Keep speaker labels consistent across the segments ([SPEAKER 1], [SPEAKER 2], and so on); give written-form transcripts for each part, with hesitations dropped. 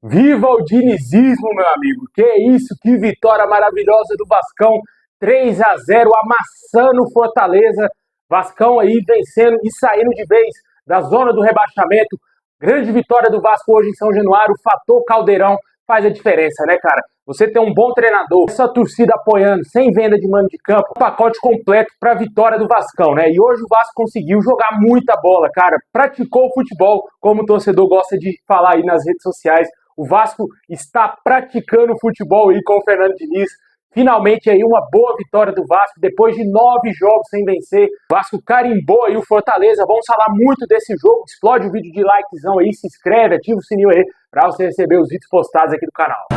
[SPEAKER 1] Viva o dinizismo, meu amigo! Que isso, que vitória maravilhosa do Vascão, 3-0, amassando o Fortaleza. Vascão aí vencendo e saindo de vez da zona do rebaixamento. Grande vitória do Vasco hoje em São Januário, o fator Caldeirão faz a diferença, né, cara? Você tem um bom treinador, essa torcida apoiando, sem venda de mano de campo, um pacote completo para a vitória do Vascão, né? E hoje o Vasco conseguiu jogar muita bola, cara. Praticou o futebol, como o torcedor gosta de falar aí nas redes sociais. O Vasco está praticando futebol aí com o Fernando Diniz. Finalmente aí uma boa vitória do Vasco, depois de 9 jogos sem vencer. O Vasco carimbou aí o Fortaleza. Vamos falar muito desse jogo. Explode o vídeo de likezão aí, se inscreve, ativa o sininho aí para você receber os vídeos postados aqui do canal.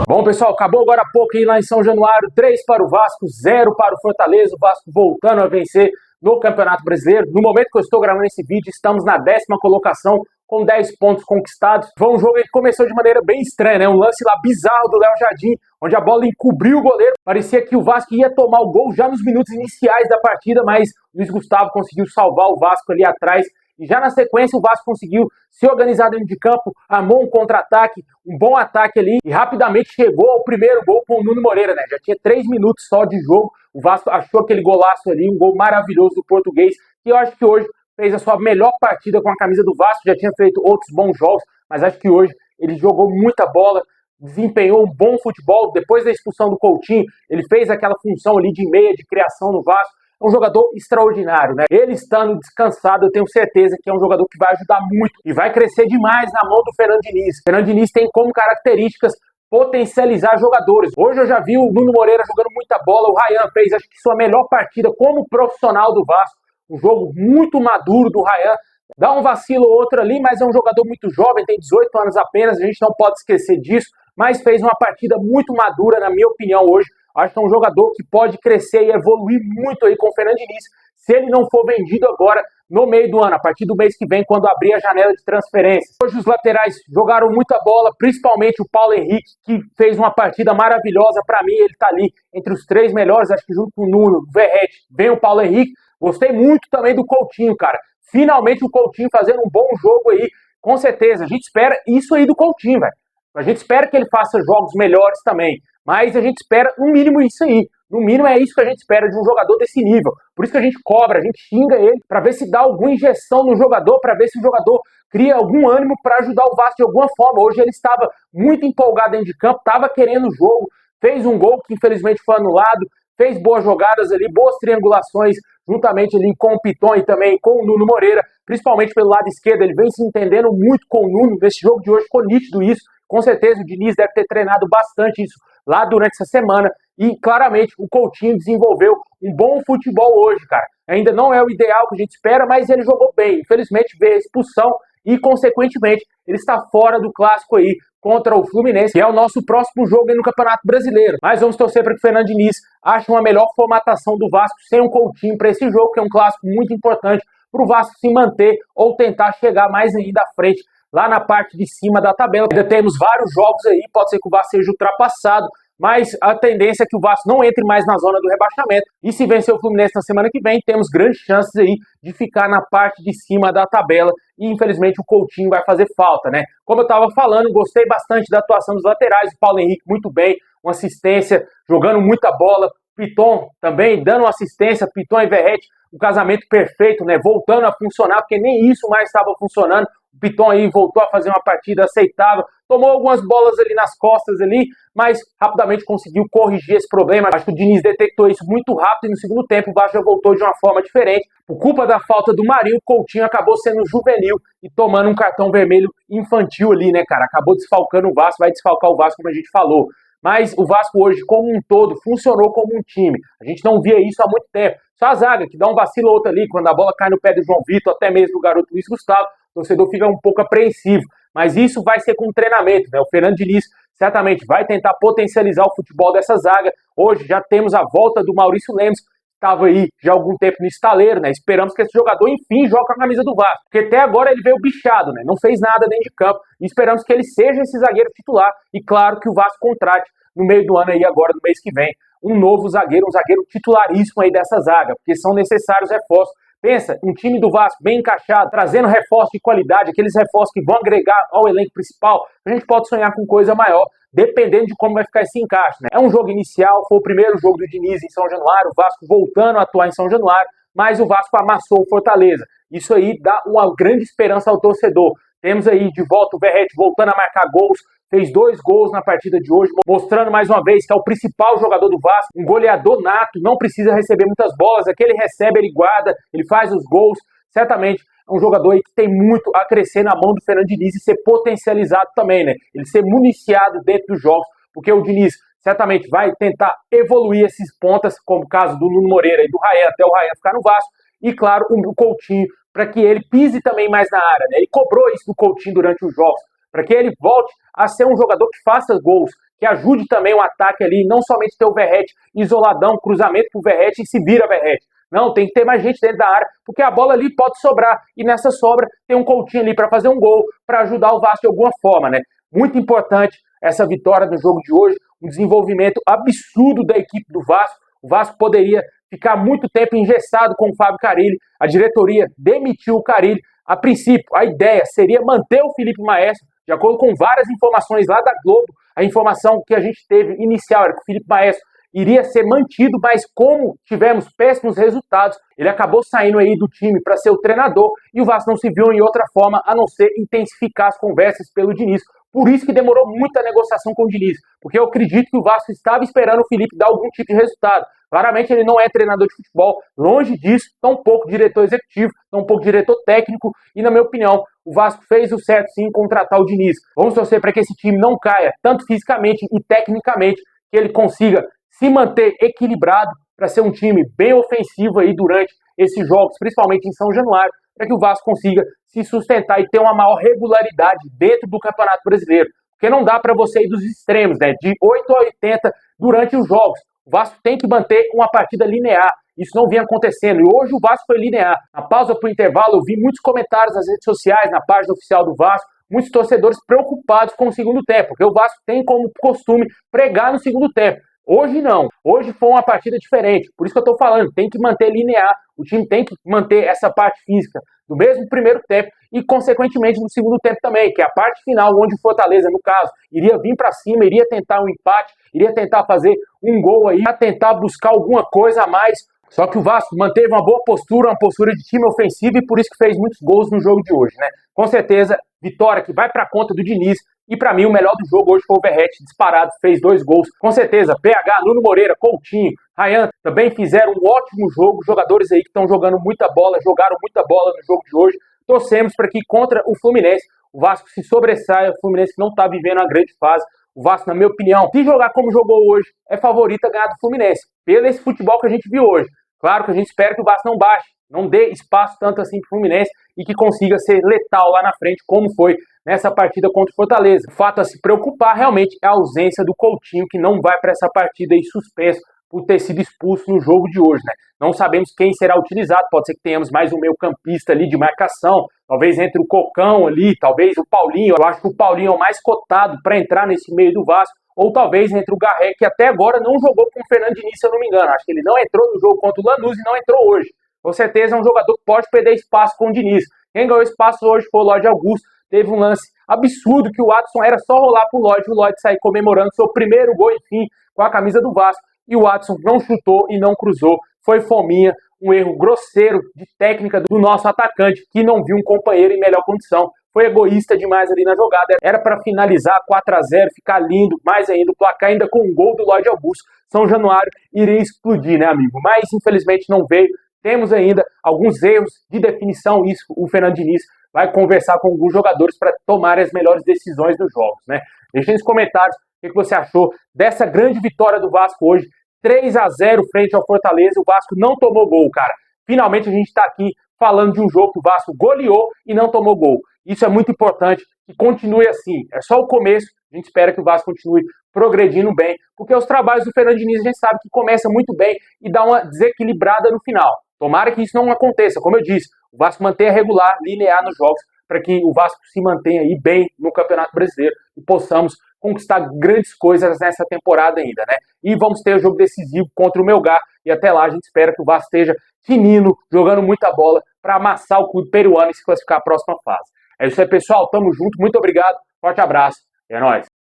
[SPEAKER 1] Bom, pessoal, acabou agora há pouco aí lá em São Januário, 3 para o Vasco, 0 para o Fortaleza, o Vasco voltando a vencer no Campeonato Brasileiro. No momento que eu estou gravando esse vídeo, estamos na 10ª colocação, com 10 pontos conquistados. Foi um jogo que começou de maneira bem estranha, né? Um lance lá bizarro do Léo Jardim, onde a bola encobriu o goleiro. Parecia que o Vasco ia tomar o gol já nos minutos iniciais da partida, mas o Luiz Gustavo conseguiu salvar o Vasco ali atrás. E já na sequência o Vasco conseguiu se organizar dentro de campo, armou um contra-ataque, um bom ataque ali e rapidamente chegou ao primeiro gol com o Nuno Moreira, né? Já tinha 3 minutos só de jogo, o Vasco achou aquele golaço ali, um gol maravilhoso do português, que eu acho que hoje fez a sua melhor partida com a camisa do Vasco, já tinha feito outros bons jogos, mas acho que hoje ele jogou muita bola, desempenhou um bom futebol. Depois da expulsão do Coutinho, ele fez aquela função ali de meia, de criação no Vasco. É um jogador extraordinário, né? Ele estando descansado, eu tenho certeza que é um jogador que vai ajudar muito e vai crescer demais na mão do Fernando Diniz. O Fernando Diniz tem como características potencializar jogadores. Hoje eu já vi o Nuno Moreira jogando muita bola, o Ryan fez, acho que sua melhor partida como profissional do Vasco. Um jogo muito maduro do Ryan. Dá um vacilo ou outro ali, mas é um jogador muito jovem, tem 18 anos apenas, a gente não pode esquecer disso, mas fez uma partida muito madura, na minha opinião, hoje. Acho que é um jogador que pode crescer e evoluir muito aí com o Fernando Diniz, se ele não for vendido agora no meio do ano, a partir do mês que vem, quando abrir a janela de transferências. Hoje os laterais jogaram muita bola, principalmente o Paulo Henrique, que fez uma partida maravilhosa. Para mim, ele está ali entre os 3 melhores, acho que junto com o Nuno, o Verratti, vem o Paulo Henrique. Gostei muito também do Coutinho, cara. Finalmente o Coutinho fazendo um bom jogo aí, com certeza. A gente espera isso aí do Coutinho, velho. A gente espera que ele faça jogos melhores também, mas a gente espera no mínimo isso aí. No mínimo é isso que a gente espera de um jogador desse nível. Por isso que a gente cobra, a gente xinga ele, para ver se dá alguma injeção no jogador, para ver se o jogador cria algum ânimo para ajudar o Vasco de alguma forma. Hoje ele estava muito empolgado dentro de campo, estava querendo o jogo, fez um gol que infelizmente foi anulado, fez boas jogadas ali, boas triangulações, juntamente ali com o Piton e também com o Nuno Moreira, principalmente pelo lado esquerdo. Ele vem se entendendo muito com o Nuno. Nesse jogo de hoje ficou nítido isso. Com certeza o Diniz deve ter treinado bastante isso lá durante essa semana. E claramente o Coutinho desenvolveu um bom futebol hoje, cara. Ainda não é o ideal que a gente espera, mas ele jogou bem. Infelizmente veio a expulsão e, consequentemente, ele está fora do clássico aí contra o Fluminense, que é o nosso próximo jogo aí no Campeonato Brasileiro. Mas vamos torcer para que o Fernando Diniz ache uma melhor formatação do Vasco sem um Coutinho para esse jogo, que é um clássico muito importante para o Vasco se manter ou tentar chegar mais ainda à frente, lá na parte de cima da tabela. Ainda temos vários jogos aí, pode ser que o Vasco seja ultrapassado, mas a tendência é que o Vasco não entre mais na zona do rebaixamento. E se vencer o Fluminense na semana que vem, temos grandes chances aí de ficar na parte de cima da tabela. E infelizmente o Coutinho vai fazer falta, né? Como eu estava falando, gostei bastante da atuação dos laterais. O Paulo Henrique muito bem, uma assistência, jogando muita bola. Piton também dando uma assistência, Piton e Verratti, o casamento perfeito, né? Voltando a funcionar, porque nem isso mais estava funcionando. O Piton aí voltou a fazer uma partida aceitável, tomou algumas bolas ali nas costas ali, mas rapidamente conseguiu corrigir esse problema. Acho que o Diniz detectou isso muito rápido e no segundo tempo o Vasco já voltou de uma forma diferente. Por culpa da falta do Marinho, o Coutinho acabou sendo juvenil e tomando um cartão vermelho infantil ali, né, cara? Acabou desfalcando o Vasco, vai desfalcar o Vasco, como a gente falou. Mas o Vasco hoje, como um todo, funcionou como um time. A gente não via isso há muito tempo. Só a zaga, que dá um vacilo ou outro ali, quando a bola cai no pé do João Vitor, até mesmo do garoto Luiz Gustavo, o torcedor fica um pouco apreensivo. Mas isso vai ser com treinamento, né? O Fernando Diniz certamente vai tentar potencializar o futebol dessa zaga. Hoje já temos a volta do Maurício Lemos, estava aí já há algum tempo no estaleiro, né? Esperamos que esse jogador, enfim, jogue com a camisa do Vasco. Porque até agora ele veio bichado, né? Não fez nada dentro de campo. E esperamos que ele seja esse zagueiro titular. E claro que o Vasco contrate no meio do ano aí, agora, no mês que vem, um novo zagueiro, um zagueiro titularíssimo aí dessa zaga, porque são necessários reforços. Pensa, um time do Vasco bem encaixado, trazendo reforços de qualidade, aqueles reforços que vão agregar ao elenco principal, a gente pode sonhar com coisa maior, dependendo de como vai ficar esse encaixe, né? É um jogo inicial, foi o primeiro jogo do Diniz em São Januário, o Vasco voltando a atuar em São Januário, mas o Vasco amassou o Fortaleza. Isso aí dá uma grande esperança ao torcedor. Temos aí de volta o Verratti voltando a marcar gols, fez 2 gols na partida de hoje, mostrando mais uma vez que é o principal jogador do Vasco, um goleador nato, não precisa receber muitas bolas, aquele recebe, ele guarda, ele faz os gols, certamente é um jogador aí que tem muito a crescer na mão do Fernando Diniz e ser potencializado também, né? Ele ser municiado dentro dos jogos, porque o Diniz certamente vai tentar evoluir esses pontas, como o caso do Nuno Moreira e do Rayan, até o Rayan ficar no Vasco, e claro, o Coutinho, para que ele pise também mais na área, né? Ele cobrou isso do Coutinho durante os jogos, para que ele volte a ser um jogador que faça gols, que ajude também o ataque ali, não somente ter o Verratti isoladão, cruzamento pro Verratti e se vira Verratti. Não, tem que ter mais gente dentro da área, porque a bola ali pode sobrar, e nessa sobra tem um Coutinho ali para fazer um gol, para ajudar o Vasco de alguma forma, né? Muito importante essa vitória no jogo de hoje, um desenvolvimento absurdo da equipe do Vasco. O Vasco poderia ficar muito tempo engessado com o Fábio Carille, a diretoria demitiu o Carille. A princípio, a ideia seria manter o Felipe Maestro, de acordo com várias informações lá da Globo, a informação que a gente teve inicial era que o Felipe Maestro iria ser mantido, mas como tivemos péssimos resultados, ele acabou saindo aí do time para ser o treinador e o Vasco não se viu em outra forma a não ser intensificar as conversas pelo Diniz. Por isso que demorou muita negociação com o Diniz, porque eu acredito que o Vasco estava esperando o Felipe dar algum tipo de resultado. Claramente ele não é treinador de futebol, longe disso, tampouco diretor executivo, tampouco diretor técnico, e na minha opinião, o Vasco fez o certo sim em contratar o Diniz. Vamos torcer para que esse time não caia, tanto fisicamente e tecnicamente, que ele consiga se manter equilibrado para ser um time bem ofensivo aí durante esses jogos, principalmente em São Januário, para que o Vasco consiga se sustentar e ter uma maior regularidade dentro do Campeonato Brasileiro. Porque não dá para você ir dos extremos, né? De 8 a 80 durante os jogos. O Vasco tem que manter uma partida linear. Isso não vinha acontecendo. E hoje o Vasco foi linear. Na pausa para o intervalo, eu vi muitos comentários nas redes sociais, na página oficial do Vasco, muitos torcedores preocupados com o segundo tempo, porque o Vasco tem como costume pregar no segundo tempo. Hoje não. Hoje foi uma partida diferente. Por isso que eu estou falando, tem que manter linear. O time tem que manter essa parte física do mesmo primeiro tempo e, consequentemente, no segundo tempo também, que é a parte final, onde o Fortaleza, no caso, iria vir para cima, iria tentar um empate, iria tentar fazer um gol aí, ia tentar buscar alguma coisa a mais. Só que o Vasco manteve uma boa postura, uma postura de time ofensivo e por isso que fez muitos gols no jogo de hoje, né? Com certeza, vitória que vai para a conta do Diniz. E para mim o melhor do jogo hoje foi o Verratti, disparado, fez 2 gols. Com certeza, PH, Nuno Moreira, Coutinho, Rayan também fizeram um ótimo jogo. Jogadores aí que estão jogando muita bola, jogaram muita bola no jogo de hoje. Torcemos para que contra o Fluminense o Vasco se sobressaia, o Fluminense que não está vivendo uma grande fase. O Vasco, na minha opinião, se jogar como jogou hoje, é favorito a ganhar do Fluminense. Pelo esse futebol que a gente viu hoje. Claro que a gente espera que o Vasco não baixe, não dê espaço tanto assim para o Fluminense e que consiga ser letal lá na frente, como foi nessa partida contra o Fortaleza. O fato a se preocupar realmente é a ausência do Coutinho, que não vai para essa partida aí suspenso por ter sido expulso no jogo de hoje, né? Não sabemos quem será utilizado, pode ser que tenhamos mais um meio-campista ali de marcação, talvez entre o Cocão ali, talvez o Paulinho. Eu acho que o Paulinho é o mais cotado para entrar nesse meio do Vasco, ou talvez entre o Garré, que até agora não jogou com o Fernando Diniz, se eu não me engano. Acho que ele não entrou no jogo contra o Lanús e não entrou hoje. Com certeza é um jogador que pode perder espaço com o Diniz. Quem ganhou espaço hoje foi o Lloyd Augusto. Teve um lance absurdo que o Watson era só rolar pro Lloyd, o Lloyd sair comemorando seu primeiro gol, enfim, com a camisa do Vasco. E o Watson não chutou e não cruzou. Foi fominha, um erro grosseiro de técnica do nosso atacante, que não viu um companheiro em melhor condição. Foi egoísta demais ali na jogada. Era para finalizar 4 a 0, ficar lindo, mais ainda, o placar ainda com um gol do Lloyd Augusto. São Januário iria explodir, né, amigo? Mas, infelizmente, não veio. Temos ainda alguns erros de definição. Isso o Fernando Diniz vai conversar com alguns jogadores para tomar as melhores decisões dos jogos, né? Deixe nos comentários o que você achou dessa grande vitória do Vasco hoje. 3 a 0 frente ao Fortaleza. O Vasco não tomou gol, cara. Finalmente a gente está aqui falando de um jogo que o Vasco goleou e não tomou gol. Isso é muito importante, que continue assim. É só o começo, a gente espera que o Vasco continue progredindo bem, porque os trabalhos do Fernando Diniz a gente sabe que começa muito bem e dá uma desequilibrada no final. Tomara que isso não aconteça, como eu disse, o Vasco mantenha regular, linear nos jogos, para que o Vasco se mantenha aí bem no Campeonato Brasileiro e possamos conquistar grandes coisas nessa temporada ainda, né? E vamos ter o jogo decisivo contra o Melgar, e até lá a gente espera que o Vasco esteja finindo, jogando muita bola para amassar o clube peruano e se classificar à próxima fase. É isso aí, pessoal, tamo junto, muito obrigado, forte abraço, é nóis!